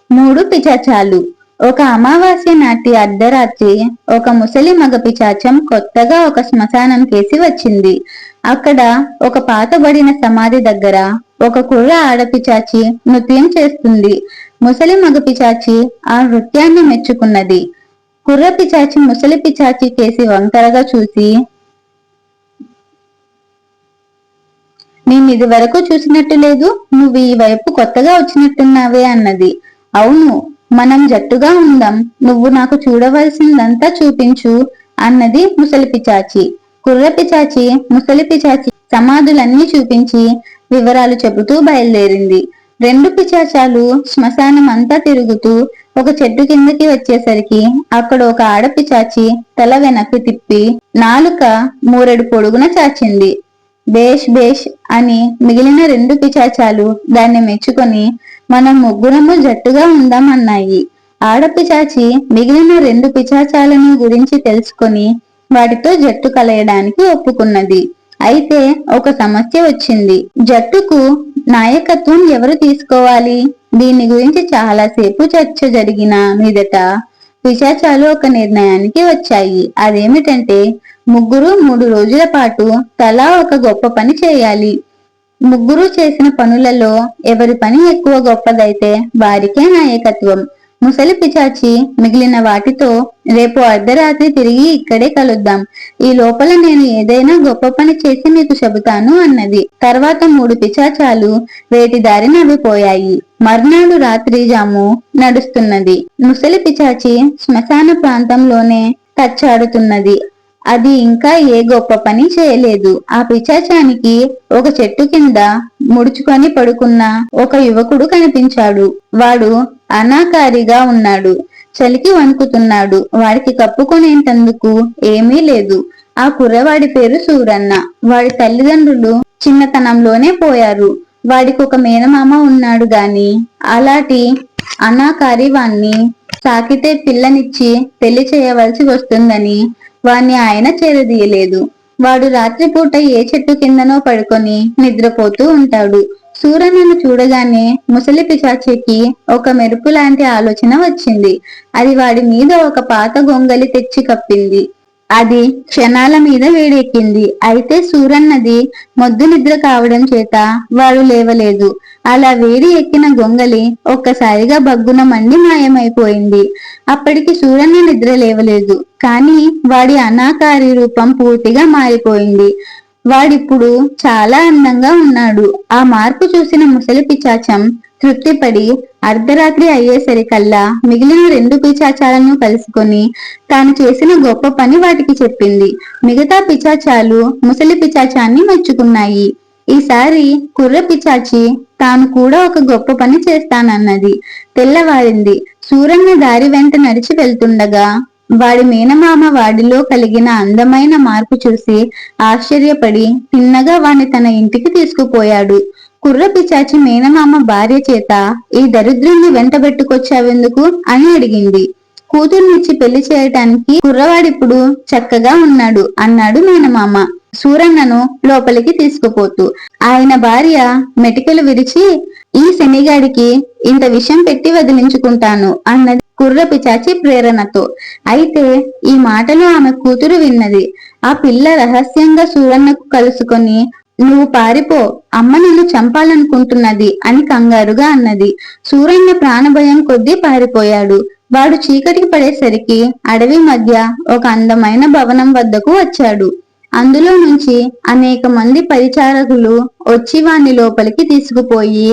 మూడు పిశాచాలు. ఒక అమావాస్య నాటి అర్ధరాత్రి ఒక ముసలి మగ పిశాచం కొత్తగా ఒక శ్మశానం కేసి వచ్చింది. అక్కడ ఒక పాతబడిన సమాధి దగ్గర ఒక కుర్ర ఆడపిచాచి నృత్యం చేస్తుంది. ముసలి మగ పిశాచి ఆ నృత్యాన్ని మెచ్చుకున్నది. కుర్ర పిశాచి ముసలి పిశాచి కేసి వంకరగా చూసి, నేనిది వరకు చూసినట్టు లేదు, నువ్వు ఈ వైపు కొత్తగా వచ్చినట్టున్నావే అన్నది. అవును, మనం జట్టుగా ఉందాం, నువ్వు నాకు చూడవలసిందంతా చూపించు అన్నది ముసలి పిశాచి. కుర్ర పిశాచి ముసలి పిశాచి సమాధులన్నీ చూపించి వివరాలు చెబుతూ బయలుదేరింది. రెండు పిశాచాలు శ్మశానం అంతా తిరుగుతూ ఒక చెట్టు కిందకి వచ్చేసరికి అక్కడ ఒక ఆడపిశాచి తల వెనక్కి తిప్పి నాలుక మూరెడు పొడుగున చాచింది. బేష్ బేష్ అని మిగిలిన రెండు పిశాచాలు దాన్ని మెచ్చుకొని మనం ముగ్గురము జట్టుగా ఉందామన్నాయి. ఆడపిశాచి మిగిలిన రెండు పిశాచాలను గురించి తెలుసుకొని వాటితో జట్టు కలయడానికి ఒప్పుకున్నది. అయితే ఒక సమస్య వచ్చింది. జట్టుకు నాయకత్వం ఎవరు తీసుకోవాలి? దీని గురించి చాలాసేపు చర్చ జరిగిన మీదట పిశాచాలు ఒక నిర్ణయానికి వచ్చాయి. అదేమిటంటే ముగ్గురు 3 రోజుల పాటు తలా ఒక గొప్ప పని చేయాలి. ముగ్గురు చేసిన పనులలో ఎవరి పని ఎక్కువ గొప్పదైతే వారికే నాయకత్వం. ముసలి పిశాచి మిగిలిన వాటితో రేపు అర్ధరాత్రి తిరిగి ఇక్కడే కలుద్దాం. ఈ లోపల నేను ఏదైనా గొప్ప పని చేసి మీకు చెబుతాను అన్నది. తర్వాత 3 పిశాచాలు వేటి దారిన అవి పోయాయి. మర్నాడు రాత్రి జాము నడుస్తున్నది. ముసలి పిశాచి శ్మశాన ప్రాంతంలోనే తచ్చాడుతున్నది. అది ఇంకా ఏ గొప్ప పని చేయలేదు. ఆ పిశాచానికి ఒక చెట్టు కింద ముడుచుకొని పడుకున్న ఒక యువకుడు కనిపించాడు. వాడు అనాకారిగా ఉన్నాడు. చలికి వణుకుతున్నాడు. వాడికి కప్పుకొనేందుకు ఏమీ లేదు. ఆ కుర్రవాడి పేరు సూరన్న. వాడి తల్లిదండ్రులు చిన్నతనంలోనే పోయారు. వాడికి ఒక మేనమామ ఉన్నాడు గాని అలాంటి అనాకారి వాణ్ణి సాకితే పిల్లనిచ్చి పెళ్లి చేయవలసి వస్తుందని వాణ్ణి ఆయన చేరదీయలేదు. వాడు రాత్రిపూట ఏ చెట్టు కిందనో పడుకొని నిద్రపోతూ ఉంటాడు. సూరన్నను చూడగానే ముసలి పిశాచికి ఒక మెరుపు లాంటి ఆలోచన వచ్చింది. అది వాడి మీద ఒక పాత గొంగలి తెచ్చి కప్పింది. అది క్షణాల మీద వేడెక్కింది. అయితే సూరన్నది మొద్దు నిద్ర కావడం చేత వాడు లేవలేదు. అలా వేడి ఎక్కిన గొంగలి ఒక్కసారిగా బగ్గున మండి మాయమైపోయింది. అప్పటికి సూరన్న నిద్ర లేవలేదు. కానీ వాడి అనాకారి రూపం పూర్తిగా మారిపోయింది. వాడిప్పుడు చాలా అందంగా ఉన్నాడు. ఆ మార్పు చూసిన ముసలి పిశాచం తృప్తిపడి అర్ధరాత్రి అయ్యేసరికల్లా మిగిలిన రెండు పిశాచాలను కలుసుకొని తాను చేసిన గొప్ప పని వాటికి చెప్పింది. మిగతా పిశాచాలు ముసలి పిశాచాన్ని మెచ్చుకున్నాయి. ఈసారి కుర్ర పిశాచి తాను కూడా ఒక గొప్ప పని చేస్తానన్నది. తెల్లవారింది. సూరన్న దారి వెంట నడిచి వెళ్తుండగా వాడి మేనమామ వాడిలో కలిగిన అందమైన మార్పు చూసి ఆశ్చర్యపడి తిన్నగా వాణ్ణి తన ఇంటికి తీసుకుపోయాడు. కుర్ర పిశాచి మేనమామ భార్య చేత ఈ దరిద్రుణ్ణి వెంటబెట్టుకొచ్చావెందుకు అని అడిగింది. కూతుర్నిచ్చి పెళ్లి చేయటానికి కుర్రవాడిప్పుడు చక్కగా ఉన్నాడు అన్నాడు మేనమామ సూరన్నను లోపలికి తీసుకుపోతూ. ఆయన భార్య మెటికలు విరిచి, ఈ శనిగాడికి ఇంత విషం పెట్టి వదిలించుకుంటాను అన్నది కుర్ర పిశాచి ప్రేరణతో. అయితే ఈ మాటలు ఆమె కూతురు విన్నది. ఆ పిల్ల రహస్యంగా సూరన్నకు కలుసుకొని, నువ్వు పారిపో, అమ్మ నిన్ను చంపాలనుకుంటున్నది అని కంగారుగా అన్నది. సూరన్న ప్రాణభయం కొద్దీ పారిపోయాడు. వాడు చీకటికి పడేసరికి అడవి మధ్య ఒక అందమైన భవనం వద్దకు వచ్చాడు. అందులో నుంచి అనేక మంది పరిచారకులు వచ్చి వాణ్ణి లోపలికి తీసుకుపోయి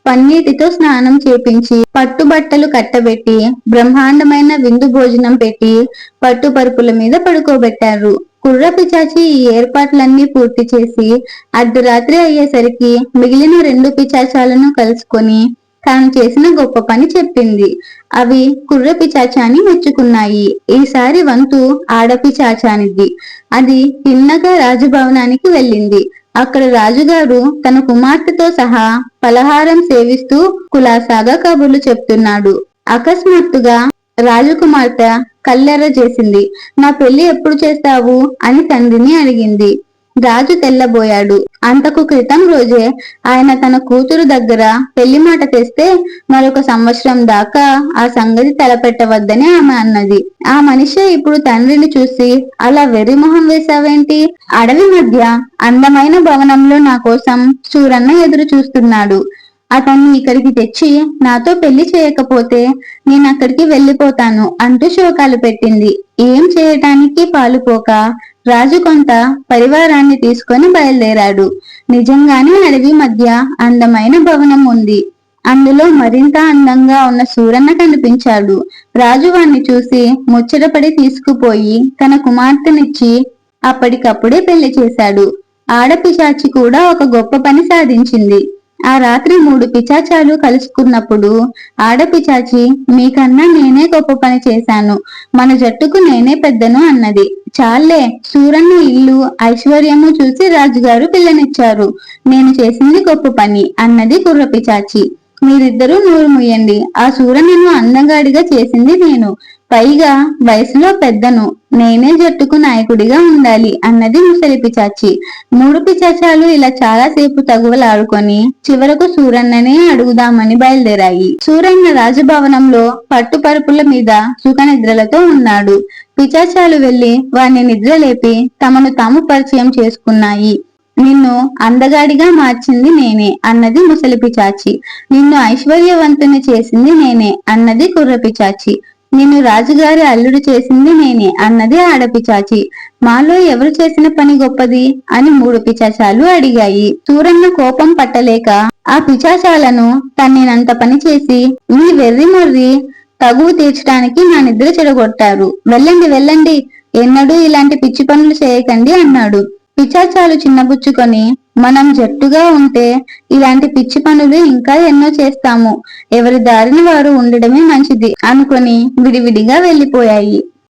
పన్నీటితో స్నానం చేపించి పట్టుబట్టలు కట్టబెట్టి బ్రహ్మాండమైన విందు భోజనం పెట్టి పట్టుపరుపుల మీద పడుకోబెట్టారు. కుర్ర పిశాచి ఈ ఏర్పాట్లన్నీ పూర్తి చేసి అర్ధరాత్రి అయ్యేసరికి మిగిలిన రెండు పిశాచాలను కలుసుకొని తాను చేసిన గొప్ప పని చెప్పింది. అవి కుర్ర పిశాచాన్ని మెచ్చుకున్నాయి. ఈసారి వంతు ఆడపిశాచానిది. అది తిన్నగా రాజభవనానికి వెళ్ళింది. అక్కడ రాజుగారు తన కుమార్తెతో సహా పలహారం సేవిస్తూ కులాసాగా కబుర్లు చెప్తున్నాడు. అకస్మాత్తుగా రాజకుమార్తె కళ్ళెర్ర చేసింది. నా పెళ్లి ఎప్పుడు చేస్తావు అని తండ్రిని అడిగింది. రాజు తెల్లబోయాడు. అంతకు క్రితం రోజే ఆయన తన కూతురు దగ్గర పెళ్లి మాట తెస్తే మరొక సంవత్సరం దాకా ఆ సంగతి తలపెట్టవద్దని ఆమె అన్నది. ఆ మనిషి ఇప్పుడు తండ్రిని చూసి అలా వెర్రిమొహం వేశావేంటి? అడవి మధ్య అందమైన భవనంలో నా కోసం సూరన్న ఎదురు చూస్తున్నాడు. అతన్ని ఇక్కడికి తెచ్చి నాతో పెళ్లి చేయకపోతే నేను అక్కడికి వెళ్ళిపోతాను అంటూ శోకాలు పెట్టింది. ఏం చేయటానికి పాలుపోక రాజు కొంత పరివారాన్ని తీసుకొని బయలుదేరాడు. నిజంగానే అడవి మధ్య అందమైన భవనం ఉంది. అందులో మరింత అందంగా ఉన్న సూరన్న కనిపించాడు. రాజు వాణ్ణి చూసి ముచ్చటపడి తీసుకుపోయి తన కుమార్తెనిచ్చి అప్పటికప్పుడే పెళ్లి చేశాడు. ఆడపిశాచి కూడా ఒక గొప్ప పని సాధించింది. ఆ రాత్రి 3 పిశాచాలు కలుసుకున్నప్పుడు ఆడపిశాచి మీకన్నా నేనే గొప్ప పని చేశాను, మన జట్టుకు నేనే పెద్దను అన్నది. చాలే, సూరన్న ఇల్లు ఐశ్వర్యము చూసి రాజుగారు పిల్లనిచ్చారు, నేను చేసింది గొప్ప పని అన్నది కుర్రపిశాచి. మీరిద్దరూ నోరు ముయ్యండి, ఆ సూరన్నను అందగాడిగా చేసింది నేను, పైగా వయసులో పెద్దను, నేనే జట్టుకు నాయకుడిగా ఉండాలి అన్నది ముసలి పిశాచి. 3 పిశాచాలు ఇలా చాలాసేపు తగువలాడుకొని చివరకు సూరన్ననే అడుగుదామని బయలుదేరాయి. సూరన్న రాజభవనంలో పట్టుపరుపుల మీద సుఖనిద్రలతో ఉన్నాడు. పిశాచాలు వెళ్లి వాణ్ణి నిద్రలేపి తమను తాము పరిచయం చేసుకున్నాయి. నిన్ను అందగాడిగా మార్చింది నేనే అన్నది ముసలి పిశాచి. నిన్ను ఐశ్వర్యవంతుని చేసింది నేనే అన్నది కుర్రపిశాచి. నిన్ను రాజుగారి అల్లుడు చేసింది నేనే అన్నది ఆడపిశాచి. మాలో ఎవరు చేసిన పని గొప్పది అని 3 పిశాచాలు అడిగాయి. సూరన్న కోపం పట్టలేక ఆ పిశాచాలను తన్నినంత పని చేసి, మీ వెర్రి మొర్రి తగువు తీర్చడానికి నా నిద్ర చెడగొట్టారు, వెళ్ళండి వెళ్ళండి, ఎన్నడూ ఇలాంటి పిచ్చి పనులు చేయకండి అన్నాడు. పిశాచాలు చిన్నబుచ్చుకొని, మనం జట్టుగా ఉంటే ఇలాంటి పిచ్చి పనులు ఇంకా ఎన్నో చేస్తాము, ఎవరి దారిని వారు ఉండడమే మంచిది అనుకొని విడివిడిగా వెళ్లిపోయాయి.